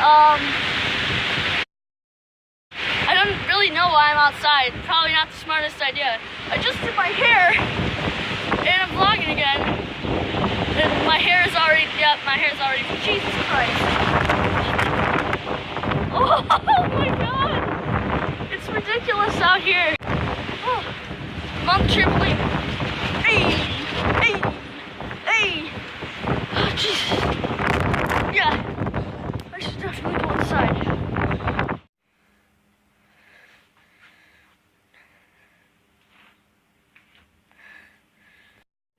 I don't really know why I'm outside. Probably not the smartest idea. I just did my hair, and I'm vlogging again. And my hair is already, Jesus Christ. Oh my God. It's ridiculous out here. Oh, I'm on the trampoline. Hey, hey, hey. Oh, Jesus. Yeah, I should definitely go inside.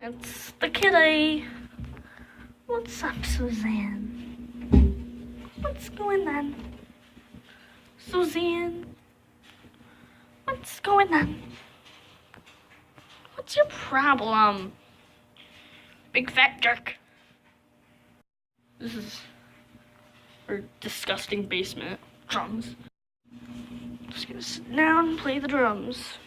It's the kitty. What's up, Suzanne? What's going on? Suzanne? What's going on? What's your problem? Big fat jerk. This is our disgusting basement. Drums. Just gonna sit down and play the drums.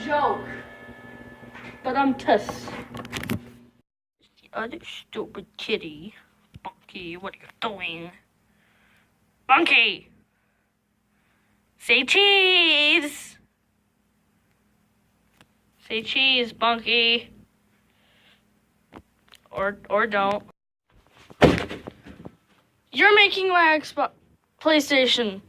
Joke, but I'm tuss. The other stupid kitty, Bunky. What are you doing, Bunky? Say cheese. Say cheese, Bunky. Or don't. You're making my Xbox, PlayStation.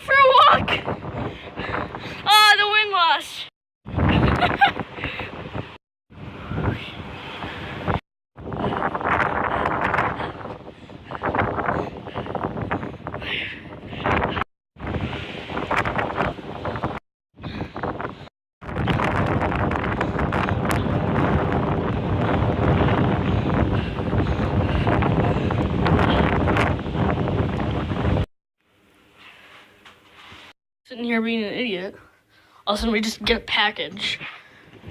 For a walk. Ah, the wind lost. Sitting here being an idiot. All of a sudden we just get a package.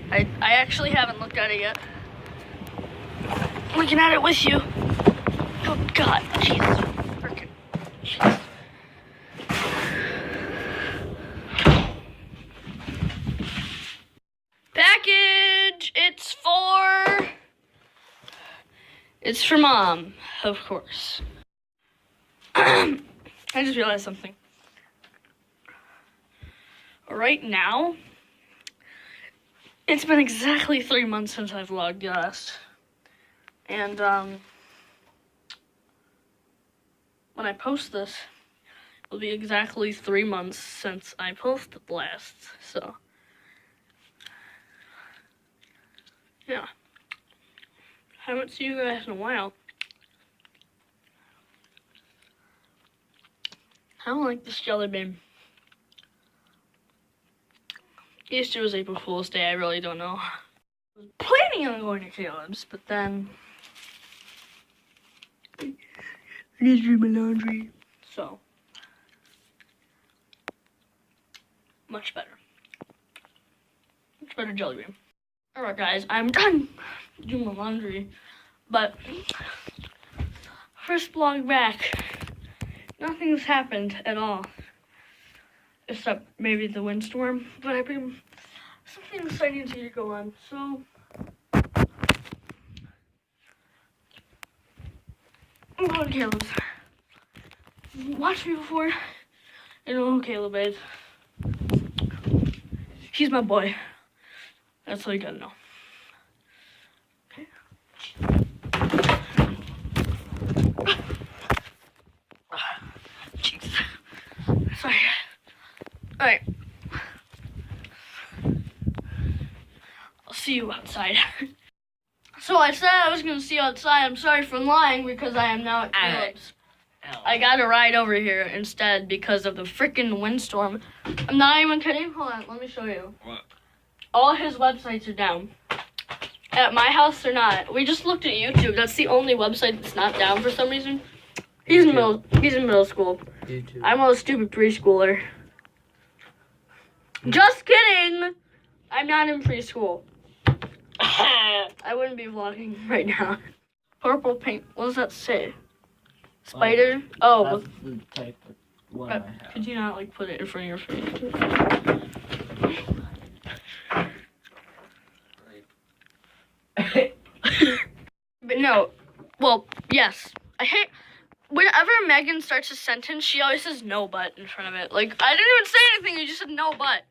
I actually haven't looked at it yet. I'm looking at it with you. Oh God, jeez. Frickin' jeez. Package! It's for Mom, of course. I just realized something. Right now, it's been exactly 3 months since I vlogged last. And, when I post this, it'll be exactly 3 months since I posted last. So, yeah. Haven't seen you guys in a while. I don't like this jelly bean. Easter was April Fool's Day, I really don't know. I was planning on going to Caleb's, but then I need to do my laundry, so much better. Much better jelly bean. Alright guys, I'm done doing my laundry, but first vlog back, nothing's happened at all. Except maybe the windstorm, but I bring something exciting to you to go on. So, I'm going to Caleb's. Watch me before you know who Caleb is. He's my boy. That's all you gotta know. Okay. Jeez. Sorry. Alright. I'll see you outside. So I said I was going to see you outside. I'm sorry for lying because I am now at Caleb's. I got a ride over here instead because of the freaking windstorm. I'm not even kidding. Hold on. Let me show you. What? All his websites are down. At my house, they're not. We just looked at YouTube. That's the only website that's not down for some reason. He's in middle school. YouTube. I'm a stupid preschooler. Just kidding. I'm not in preschool. I wouldn't be vlogging right now. Purple paint. What does that say? Spider? Oh. That's the type of one I have. Could you not like put it in front of your face? But no. Well, yes. I hate whenever Megan starts a sentence, she always says no but in front of it. Like, I didn't even say anything, you just said no but.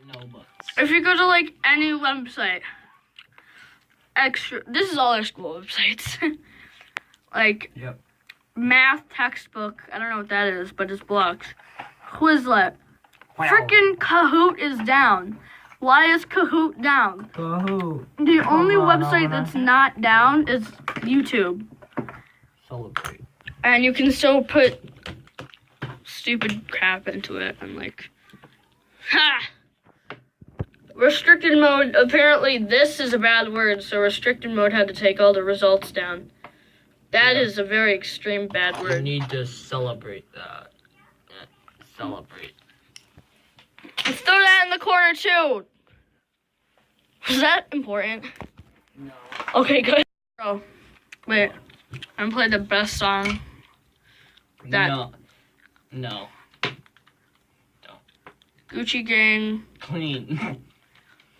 No buts. If you go to like any website, this is all our school websites. Like, Yep. math textbook, I don't know what that is, but it's blocks. Quizlet. Wow. Frickin' Kahoot is down. Why is Kahoot down? Kahoot. The only website that's not down is YouTube. Celebrate. And you can still put stupid crap into it. I'm like, ha! Restricted mode, apparently this is a bad word, so restricted mode had to take all the results down. That is a very extreme bad You word. need to celebrate that. Celebrate. Let's throw that in the corner too. Was that important? No. Okay, good. Oh, wait. I'm gonna play the best song. That- No. Gucci Gang. Clean.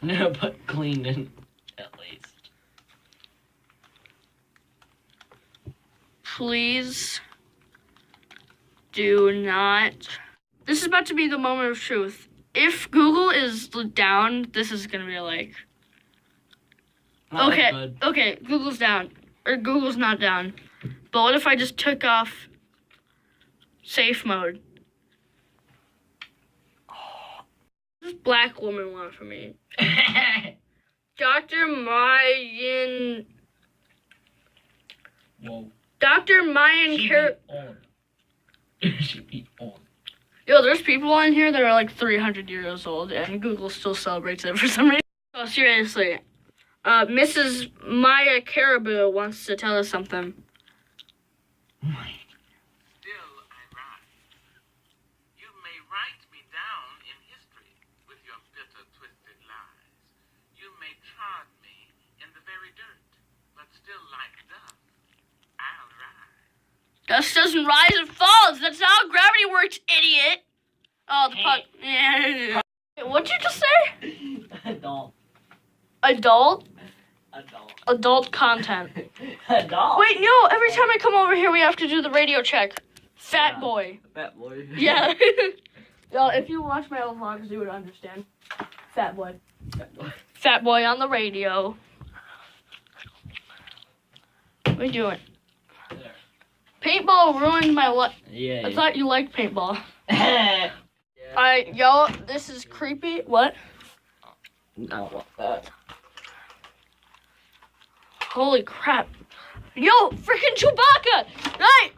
No, but clean in, at least. Please do not. This is about to be the moment of truth. If Google is down, this is gonna be like. Not Okay, good. okay, Google's down. Or Google's not down. But what if I just took off safe mode? This black woman want from me. Dr. Mayan. Whoa. Dr. Mayan She Car. be on. She be on. Yo, there's people on here that are like 300 years old, and Google still celebrates it for some reason. Oh, seriously. Mrs. Maya Caribou wants to tell us something. Still I rise. You may write me down in history with your bitter, twisted lies. You may trod me in the very dirt, but still like dust, I'll rise. Dust doesn't rise, it falls. That's how gravity works, idiot. Oh, the puck. Yeah. What'd you just say? Adult. Adult? Adult. Adult content. Adult. Wait, no. Every time I come over here, we have to do the radio check. Fat Yeah. boy. Fat boy. Yeah. Yo, if you watch my old vlogs, you would understand. Fat boy. Fat boy. Fat boy on the radio. What are you doing? There. Paintball ruined my life. Yeah. I thought you liked paintball. Yeah. Yo, this is creepy. What? I don't want that. Holy crap. Yo, freaking Chewbacca! Right!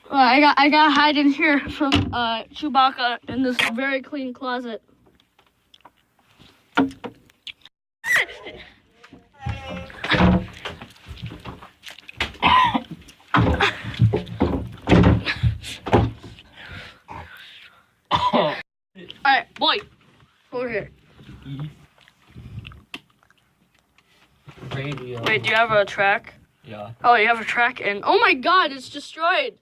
I got hide in here from Chewbacca in this very clean closet. Alright, boy. Over here. Radio. Wait, do you have a track? Yeah. Oh, you have a track in. Oh my god, it's destroyed.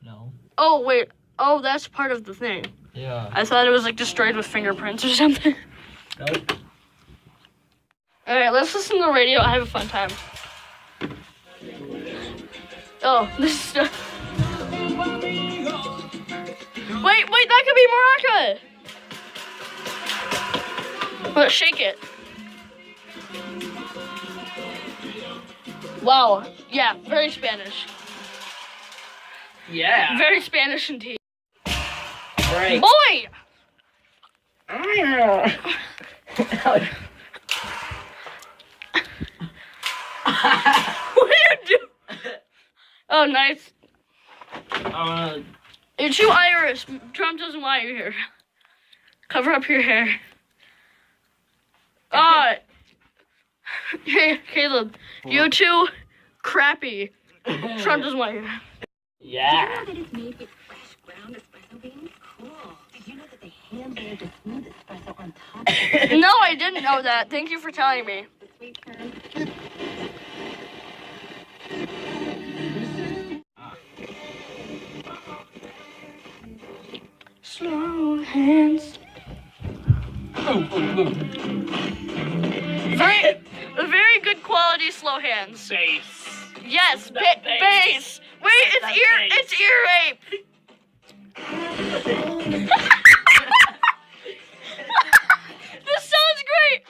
No. Oh, wait. Oh, that's part of the thing. Yeah. I thought it was like destroyed with fingerprints or something. Nope. Alright, let's listen to the radio. I have a fun time. Oh, this is. Wait, that could be Maraca! But shake it. Wow. Yeah, very Spanish. Yeah. Very Spanish indeed. Right. Boy! What are you doing? Oh, nice. You're too Irish. Trump doesn't want you here. Cover up your hair. Hey, Caleb, you're too crappy. Trump doesn't want you. Yeah. Did you know that it's made with fresh ground espresso beans? Cool. Did you know that they No, I didn't know that. Thank you for telling me. Slow hands. Very good quality slow hands. Bass. Yes, That bass. Wait, That it's ear rape. This sounds great.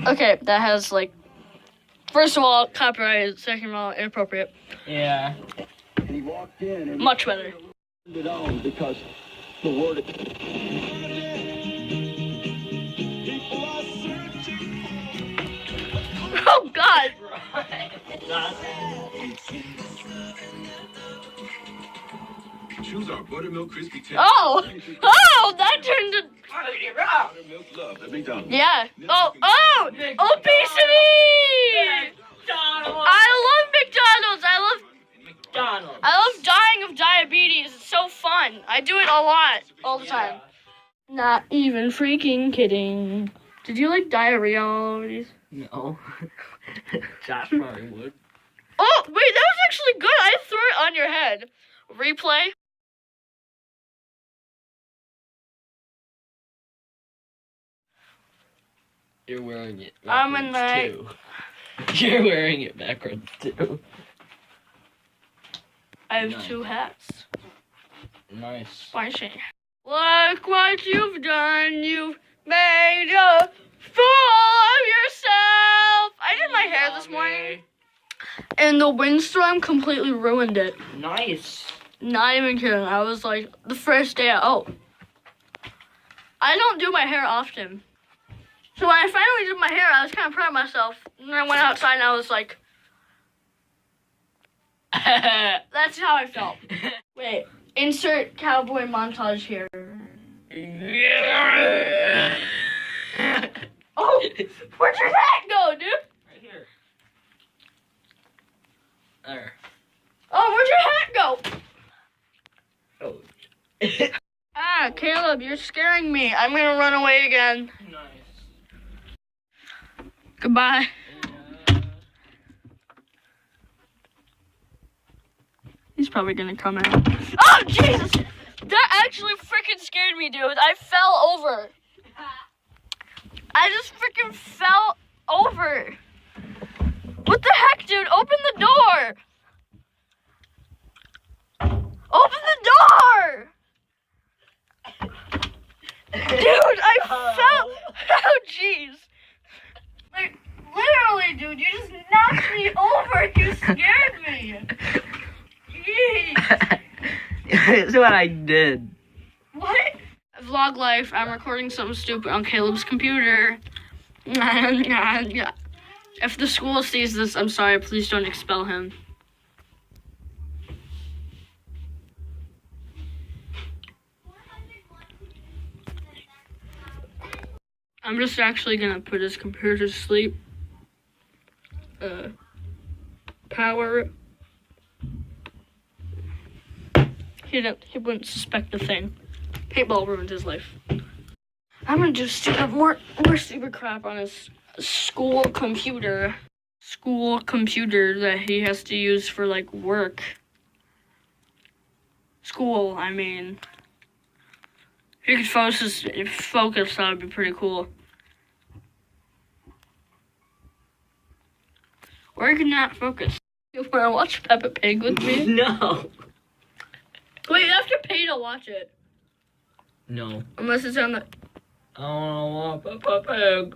Okay, that has like, first of all, copyright. Second of all, inappropriate. Yeah. And he walked in and Much better. turned it on because the word. Oh God. Choose our buttermilk crispy tail. Oh, that turned to. Buttermilk love at McDonald's. Yeah. Oh, obesity! I love McDonald's. McDonald's. I love dying of diabetes. It's so fun. I do it a lot, all the time. Not even freaking kidding. Did you like diarrhea all over these? No. Josh probably would. Oh, wait, that was actually good. I threw it on your head. Replay. You're wearing it I'm backwards a knight. too. You're wearing it backwards too. I have Nice. 2 hats. Nice. Spicy. Look what you've done. You've made a fool of yourself. I did my hair this morning, and the windstorm completely ruined it. Nice. Not even kidding. I was like, the first day, I don't do my hair often. So when I finally did my hair, I was kind of proud of myself. And then I went outside and I was like, that's how I felt. Wait, insert cowboy montage here. Oh, where'd your hat go, dude? Right here. There. Oh, where'd your hat go? Oh. Ah, Caleb, you're scaring me. I'm gonna run away again. Nice. Goodbye. He's probably gonna come out. Oh, Jesus! That actually freaking scared me, dude. I fell over. I just freaking fell over. What the heck, dude? Open the door. Open the door! Dude, I fell. Oh, jeez. Like, literally, dude, you just knocked me over. You scared me. Jeez. That's what I did. What? Vlog life. I'm recording something stupid on Caleb's computer. If the school sees this, I'm sorry. Please don't expel him. I'm just actually gonna put his computer to sleep. Power. He wouldn't suspect a thing. Paintball ruined his life. I'm gonna do more stupid crap on his school computer. School computer that he has to use for like work. School, I mean. If he could focus, that would be pretty cool. Or you could not focus. You wanna watch Peppa Pig with me? No. Wait, you have to pay to watch it. No. Unless it's on the... I don't want Peppa Pig.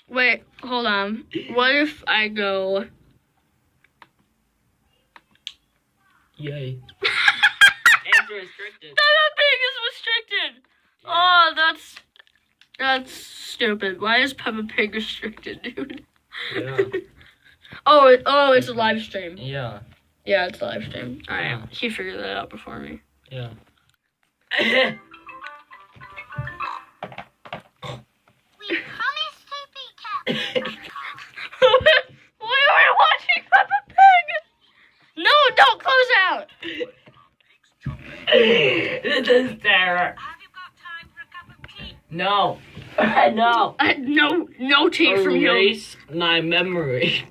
Wait, hold on. What if I go... Yay. It's restricted. Peppa Pig is restricted! Yeah. Oh, that's stupid. Why is Peppa Pig restricted, dude? Yeah. Oh, it's a live stream. Yeah. Yeah, it's a live stream. Alright, Yeah. he figured that out before me. Yeah. We were watching Peppa Pig! No, don't close out! This is terror. Have you got time for a cup of tea? No. No. No tea from you. Erase my memory.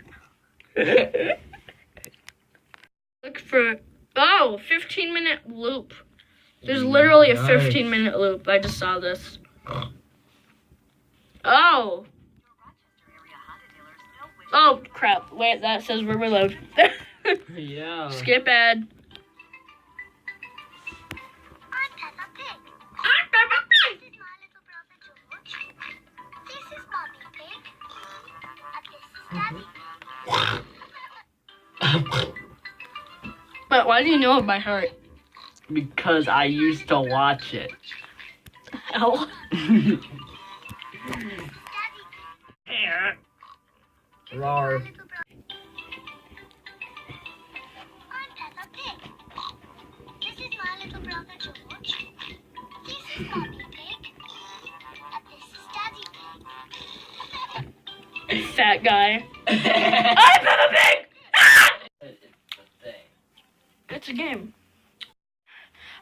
Look for 15-minute loop. There's literally a 15-minute loop. I just saw this. Oh. Oh crap! Wait, that says river load. Yeah. Skip ad. I'm Peppa Pig. I'm Peppa Pig. This is my little brother George. This is Mummy Pig. And this is Daddy. But why do you know it by heart? Because I used to watch it. Hell. Daddy. Rar. Little brother. I'm Peppa Pig. This is my little brother George. This is Mummy Pig. And this is Daddy Pig. Fat guy. I'm Peppa Pig! It's the thing. It's a game.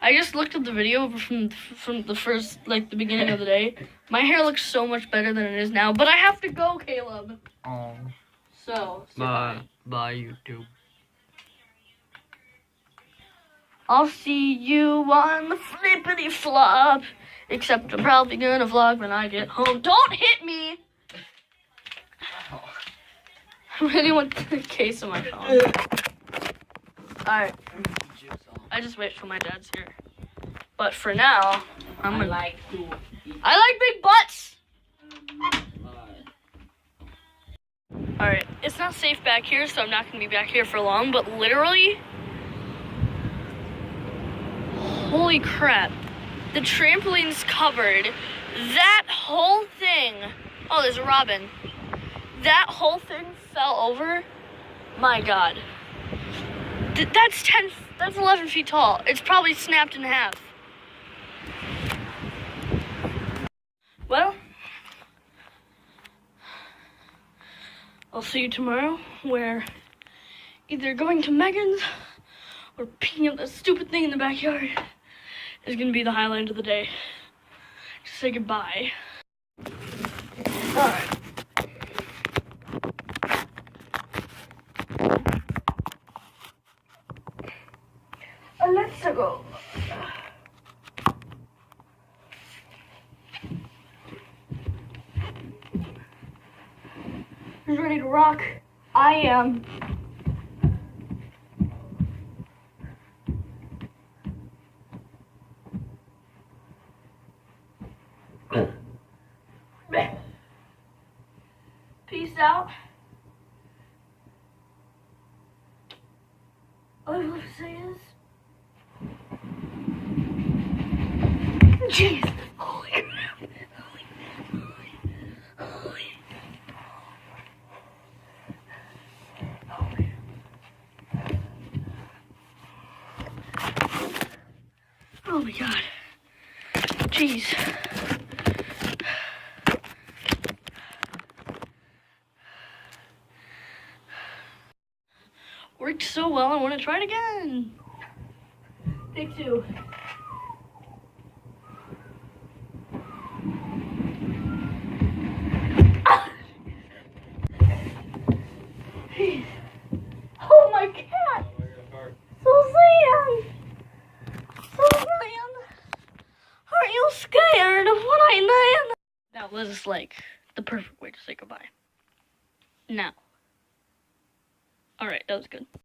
I just looked at the video from the first, like, the beginning of the day. My hair looks so much better than it is now, but I have to go, Caleb. Oh. So, Bye. Bye, YouTube. I'll see you on the flippity flop. Except I'm probably gonna vlog when I get home. Don't hit me! I really want the case of my phone. Alright. I just wait till my dad's here. But for now, I'm gonna. I like big butts! Alright, it's not safe back here, so I'm not gonna be back here for long, but literally. Holy crap. The trampoline's covered. That whole thing. Oh, there's a robin. That whole thing fell over. My god. That's 11 feet tall. It's probably snapped in half. Well, I'll see you tomorrow. We're either going to Megan's or picking up that stupid thing in the backyard. Is gonna be the highlight of the day. Just say goodbye. Alright. Let's go. Who's ready to rock? I am. Peace out. All I have to say is, jeez. Holy crap. Oh my god. Jeez. Worked so well, I want to try it again. Take two. Jeez. Oh my god. So sad. So sad. Aren't you scared of what I did? That was like the perfect way to say goodbye. Now. Alright, that was good.